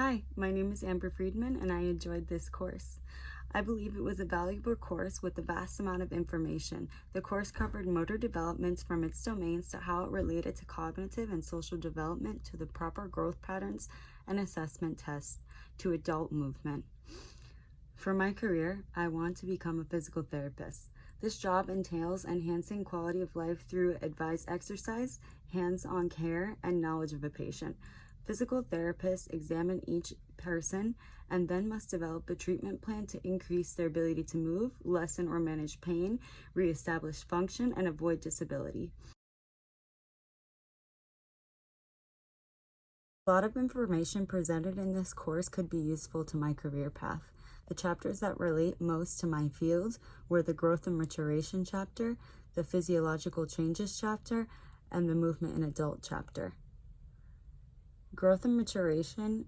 Hi, my name is Amber Friedman and I enjoyed this course. I believe it was a valuable course with a vast amount of information. The course covered motor development from its domains to how it related to cognitive and social development to the proper growth patterns and assessment tests to adult movement. For my career, I want to become a physical therapist. This job entails enhancing quality of life through advised exercise, hands-on care, and knowledge of a patient. Physical therapists examine each person and then must develop a treatment plan to increase their ability to move, lessen or manage pain, reestablish function, and avoid disability. A lot of information presented in this course could be useful to my career path. The chapters that relate most to my field were the growth and maturation chapter, the physiological changes chapter, and the movement in adult chapter. Growth and maturation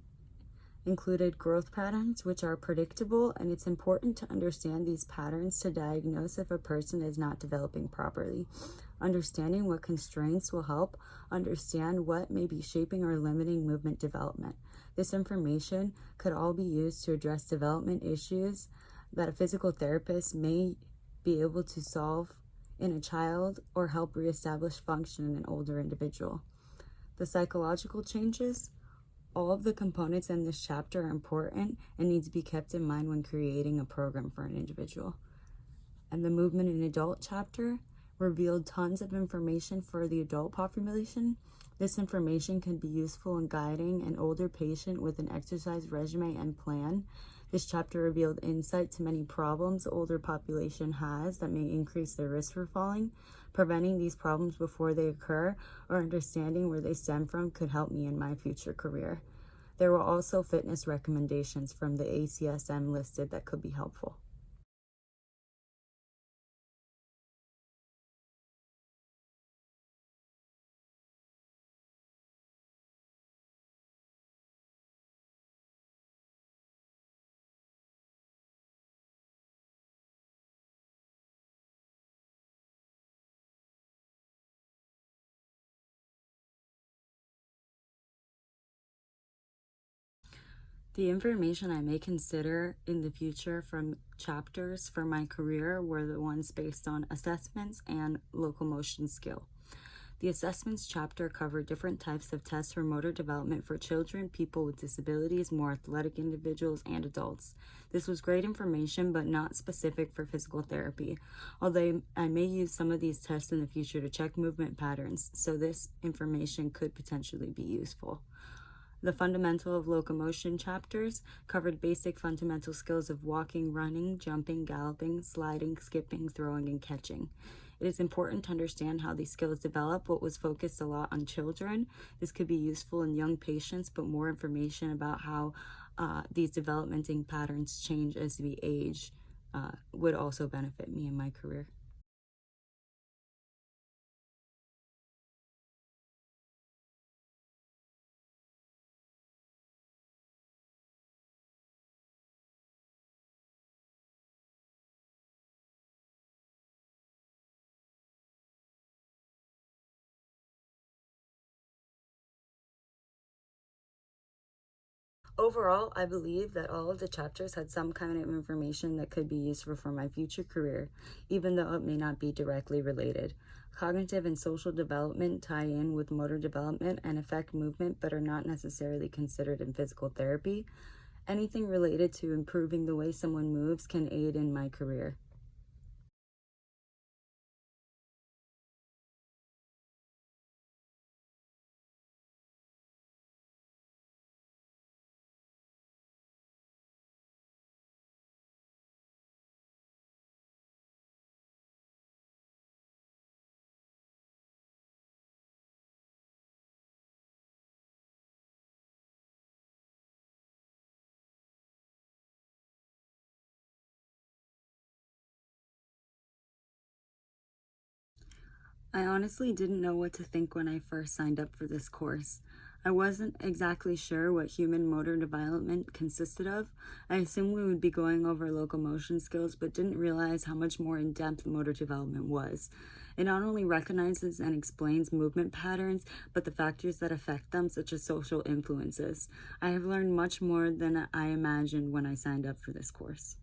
included growth patterns, which are predictable, and it's important to understand these patterns to diagnose if a person is not developing properly. Understanding what constraints will help understand what may be shaping or limiting movement development. This information could all be used to address development issues that a physical therapist may be able to solve in a child or help reestablish function in an older individual. The psychological changes. All of the components in this chapter are important and need to be kept in mind when creating a program for an individual. And the movement in adult chapter revealed tons of information for the adult population. This information can be useful in guiding an older patient with an exercise regimen and plan. This chapter revealed insight to many problems the older population has that may increase their risk for falling. Preventing these problems before they occur or understanding where they stem from could help me in my future career. There were also fitness recommendations from the ACSM listed that could be helpful. The information I may consider in the future from chapters for my career were the ones based on assessments and locomotion skill. The assessments chapter covered different types of tests for motor development for children, people with disabilities, more athletic individuals, and adults. This was great information, but not specific for physical therapy, although I may use some of these tests in the future to check movement patterns, so this information could potentially be useful. The fundamental of locomotion chapters covered basic fundamental skills of walking, running, jumping, galloping, sliding, skipping, throwing, and catching. It is important to understand how these skills develop. What was focused a lot on children. This could be useful in young patients, but more information about how these developmental patterns change as we age would also benefit me in my career. Overall, I believe that all of the chapters had some kind of information that could be useful for my future career, even though it may not be directly related. Cognitive and social development tie in with motor development and affect movement, but are not necessarily considered in physical therapy. Anything related to improving the way someone moves can aid in my career. I honestly didn't know what to think when I first signed up for this course. I wasn't exactly sure what human motor development consisted of. I assumed we would be going over locomotion skills, but didn't realize how much more in-depth motor development was. It not only recognizes and explains movement patterns, but the factors that affect them, such as social influences. I have learned much more than I imagined when I signed up for this course.